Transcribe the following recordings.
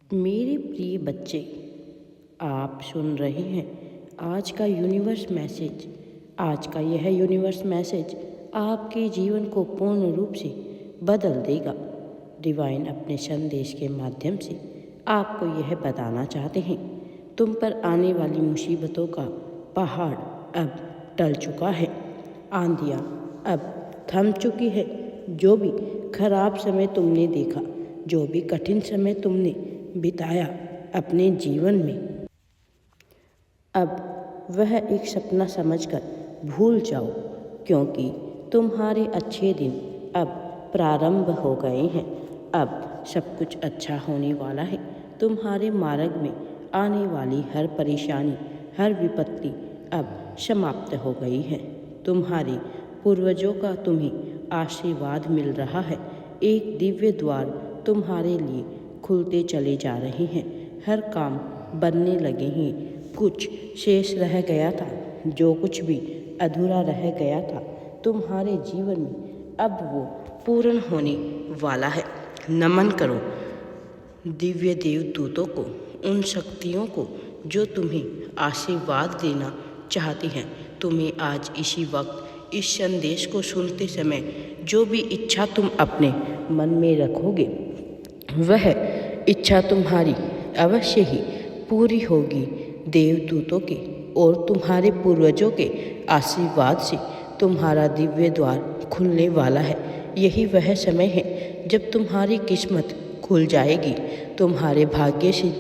मेरे प्रिय बच्चे, आप सुन रहे हैं आज का यूनिवर्स मैसेज। आज का यह यूनिवर्स मैसेज आपके जीवन को पूर्ण रूप से बदल देगा। डिवाइन अपने संदेश के माध्यम से आपको यह बताना चाहते हैं, तुम पर आने वाली मुसीबतों का पहाड़ अब टल चुका है। आंधियाँ अब थम चुकी है। जो भी खराब समय तुमने देखा, जो भी कठिन समय तुमने बिताया अपने जीवन में, अब वह एक सपना समझकर भूल जाओ, क्योंकि तुम्हारे अच्छे दिन अब प्रारंभ हो गए हैं। अब सब कुछ अच्छा होने वाला है। तुम्हारे मार्ग में आने वाली हर परेशानी, हर विपत्ति अब समाप्त हो गई है। तुम्हारे पूर्वजों का तुम्हें आशीर्वाद मिल रहा है। एक दिव्य द्वार तुम्हारे लिए खुलते चले जा रहे हैं। हर काम बनने लगे हैं। कुछ शेष रह गया था, जो कुछ भी अधूरा रह गया था तुम्हारे जीवन में, अब वो पूर्ण होने वाला है। नमन करो दिव्य देवदूतों को, उन शक्तियों को जो तुम्हें आशीर्वाद देना चाहती हैं। तुम्हें आज इसी वक्त इस संदेश को सुनते समय जो भी इच्छा तुम अपने मन में रखोगे, वह इच्छा तुम्हारी अवश्य ही पूरी होगी। देवदूतों के और तुम्हारे पूर्वजों के आशीर्वाद से तुम्हारा दिव्य द्वार खुलने वाला है। यही वह समय है जब तुम्हारी किस्मत खुल जाएगी। तुम्हारे भाग्य से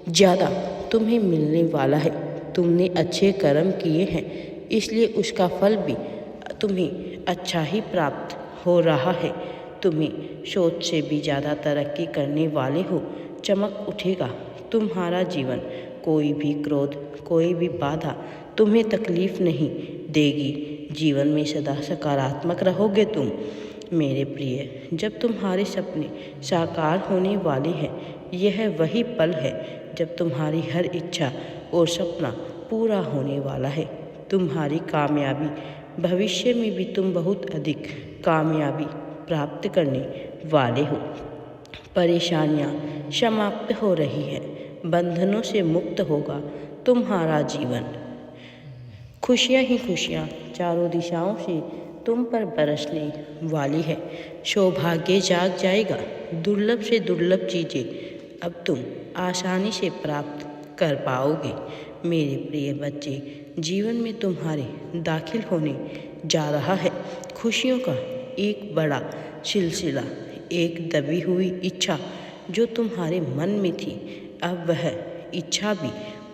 ज़्यादा तुम्हें मिलने वाला है। तुमने अच्छे कर्म किए हैं, इसलिए उसका फल भी तुम्हें अच्छा ही प्राप्त हो रहा है। तुम्हें सोच से भी ज़्यादा तरक्की करने वाले हो। चमक उठेगा तुम्हारा जीवन। कोई भी क्रोध, कोई भी बाधा तुम्हें तकलीफ नहीं देगी। जीवन में सदा सकारात्मक रहोगे तुम मेरे प्रिय। जब तुम्हारे सपने साकार होने वाले हैं, यह वही पल है जब तुम्हारी हर इच्छा और सपना पूरा होने वाला है। तुम्हारी कामयाबी, भविष्य में भी तुम बहुत अधिक कामयाबी प्राप्त करने वाले हो। परेशानियाँ समाप्त हो रही हैं, बंधनों से मुक्त होगा तुम्हारा जीवन। खुशियाँ ही खुशियाँ चारों दिशाओं से तुम पर बरसने वाली है। सौभाग्य जाग जाएगा। दुर्लभ से दुर्लभ चीज़ें अब तुम आसानी से प्राप्त कर पाओगे। मेरे प्रिय बच्चे, जीवन में तुम्हारे दाखिल होने जा रहा है खुशियों का एक बड़ा सिलसिला। एक दबी हुई इच्छा जो तुम्हारे मन में थी, अब वह इच्छा भी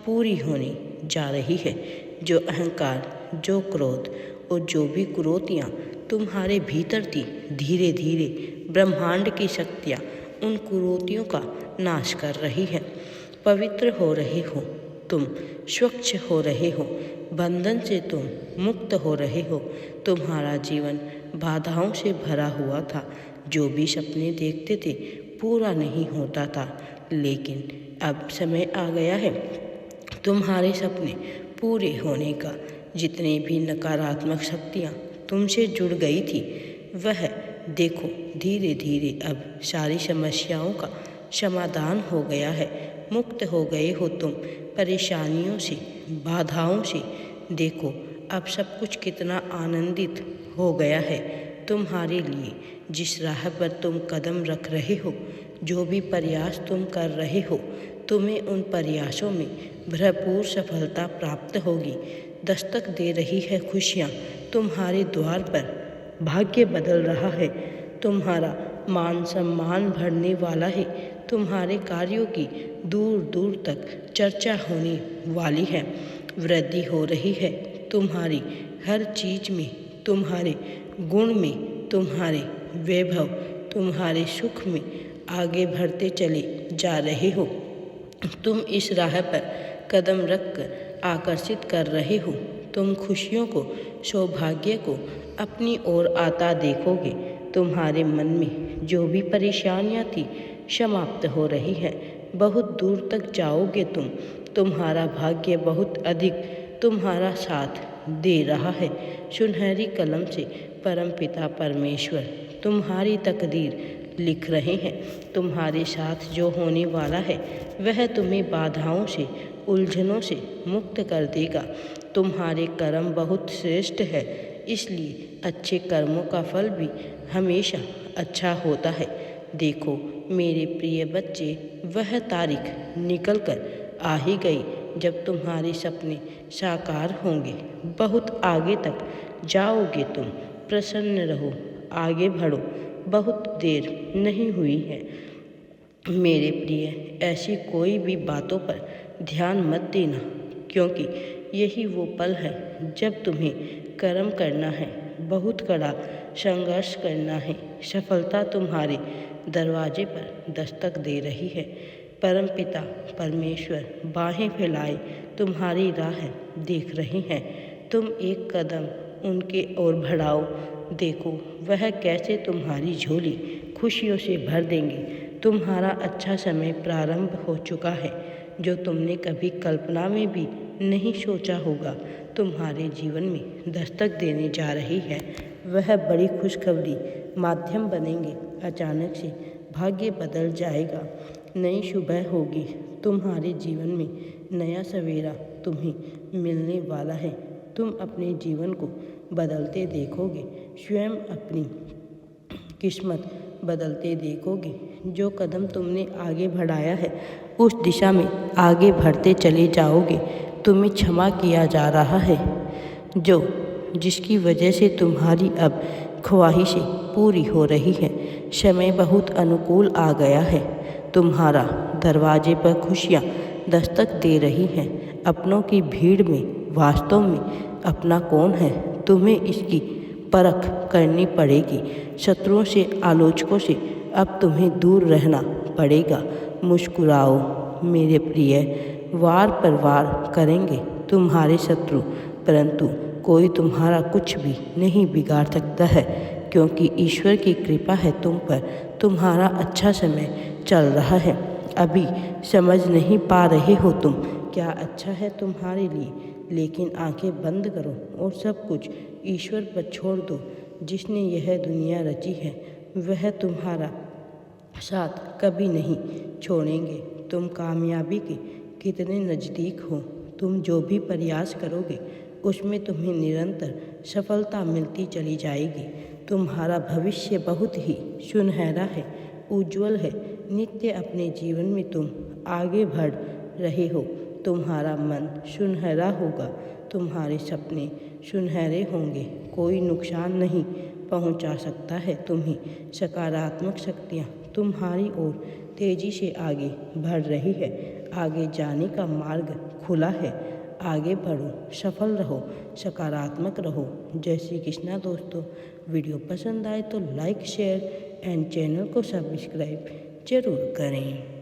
पूरी होने जा रही है। जो अहंकार, जो क्रोध और जो भी कुरीतियाँ तुम्हारे भीतर थी, धीरे धीरे ब्रह्मांड की शक्तियाँ उन कुरीतियों का नाश कर रही है। पवित्र हो रहे हो तुम, स्वच्छ हो रहे हो, बंधन से तुम मुक्त हो रहे हो। तुम्हारा जीवन बाधाओं से भरा हुआ था। जो भी सपने देखते थे पूरा नहीं होता था, लेकिन अब समय आ गया है तुम्हारे सपने पूरे होने का। जितने भी नकारात्मक शक्तियाँ तुमसे जुड़ गई थी, वह देखो धीरे धीरे अब सारी समस्याओं का समाधान हो गया है। मुक्त हो गए हो तुम परेशानियों से, बाधाओं से। देखो अब सब कुछ कितना आनंदित हो गया है तुम्हारे लिए। जिस राह पर तुम कदम रख रहे हो, जो भी प्रयास तुम कर रहे हो, तुम्हें उन प्रयासों में भरपूर सफलता प्राप्त होगी। दस्तक दे रही है खुशियाँ तुम्हारे द्वार पर। भाग्य बदल रहा है। तुम्हारा मान सम्मान बढ़ने वाला है। तुम्हारे कार्यों की दूर दूर तक चर्चा होने वाली है। वृद्धि हो रही है तुम्हारी हर चीज़ में, तुम्हारे गुण में, तुम्हारे वैभव, तुम्हारे सुख में आगे बढ़ते चले जा रहे हो। तुम इस राह पर कदम रखकर आकर्षित कर रहे हो। तुम खुशियों को, सौभाग्य को अपनी ओर आता देखोगे। तुम्हारे मन में जो भी परेशानियाँ थी समाप्त हो रही है। बहुत दूर तक जाओगे तुम। तुम्हारा भाग्य बहुत अधिक तुम्हारा साथ दे रहा है। सुनहरी कलम से परमपिता परमेश्वर तुम्हारी तकदीर लिख रहे हैं। तुम्हारे साथ जो होने वाला है वह तुम्हें बाधाओं से, उलझनों से मुक्त कर देगा। तुम्हारे कर्म बहुत श्रेष्ठ है, इसलिए अच्छे कर्मों का फल भी हमेशा अच्छा होता है। देखो मेरे प्रिय बच्चे, वह तारीख निकल कर आ ही गई जब तुम्हारे सपने साकार होंगे। बहुत आगे तक जाओगे तुम। प्रसन्न रहो, आगे बढ़ो, बहुत देर नहीं हुई है। मेरे प्रिय, ऐसी कोई भी बातों पर ध्यान मत देना, क्योंकि यही वो पल है जब तुम्हें कर्म करना है, बहुत कड़ा संघर्ष करना है। सफलता तुम्हारे दरवाजे पर दस्तक दे रही है। परमपिता परमेश्वर बाहें फैलाए तुम्हारी राह देख रहे हैं। तुम एक कदम उनके ओर बढ़ाओ, देखो वह कैसे तुम्हारी झोली खुशियों से भर देंगे। तुम्हारा अच्छा समय प्रारंभ हो चुका है, जो तुमने कभी कल्पना में भी नहीं सोचा होगा तुम्हारे जीवन में दस्तक देने जा रही है। वह बड़ी खुशखबरी माध्यम बनेंगे। अचानक से भाग्य बदल जाएगा, नई सुबह होगी तुम्हारे जीवन में, नया सवेरा तुम्हें मिलने वाला है। तुम अपने जीवन को बदलते देखोगे, स्वयं अपनी किस्मत बदलते देखोगे। जो कदम तुमने आगे बढ़ाया है उस दिशा में आगे बढ़ते चले जाओगे। तुम्हें क्षमा किया जा रहा है, जिसकी वजह से तुम्हारी अब ख्वाहिशें पूरी हो रही है। समय बहुत अनुकूल आ गया है। तुम्हारा दरवाजे पर खुशियाँ दस्तक दे रही हैं। अपनों की भीड़ में वास्तव में अपना कौन है, तुम्हें इसकी परख करनी पड़ेगी। शत्रुओं से, आलोचकों से अब तुम्हें दूर रहना पड़ेगा। मुस्कुराओ मेरे प्रिय, वार पर वार करेंगे तुम्हारे शत्रु, परंतु कोई तुम्हारा कुछ भी नहीं बिगाड़ सकता है, क्योंकि ईश्वर की कृपा है तुम पर। तुम्हारा अच्छा समय चल रहा है। अभी समझ नहीं पा रहे हो तुम क्या अच्छा है तुम्हारे लिए, लेकिन आंखें बंद करो और सब कुछ ईश्वर पर छोड़ दो। जिसने यह दुनिया रची है वह तुम्हारा साथ कभी नहीं छोड़ेंगे। तुम कामयाबी के कितने नज़दीक हो। तुम जो भी प्रयास करोगे उसमें तुम्हें निरंतर सफलता मिलती चली जाएगी। तुम्हारा भविष्य बहुत ही सुनहरा है, उज्जवल है। नित्य अपने जीवन में तुम आगे बढ़ रहे हो। तुम्हारा मन सुनहरा होगा, तुम्हारे सपने सुनहरे होंगे। कोई नुकसान नहीं पहुंचा सकता है तुम्हें। सकारात्मक शक्तियाँ तुम्हारी ओर तेजी से आगे बढ़ रही है। आगे जाने का मार्ग खुला है। आगे बढ़ो, सफल रहो, सकारात्मक रहो। जय श्री कृष्णा दोस्तों। वीडियो पसंद आए तो लाइक, शेयर एंड चैनल को सब्सक्राइब जरूर करें।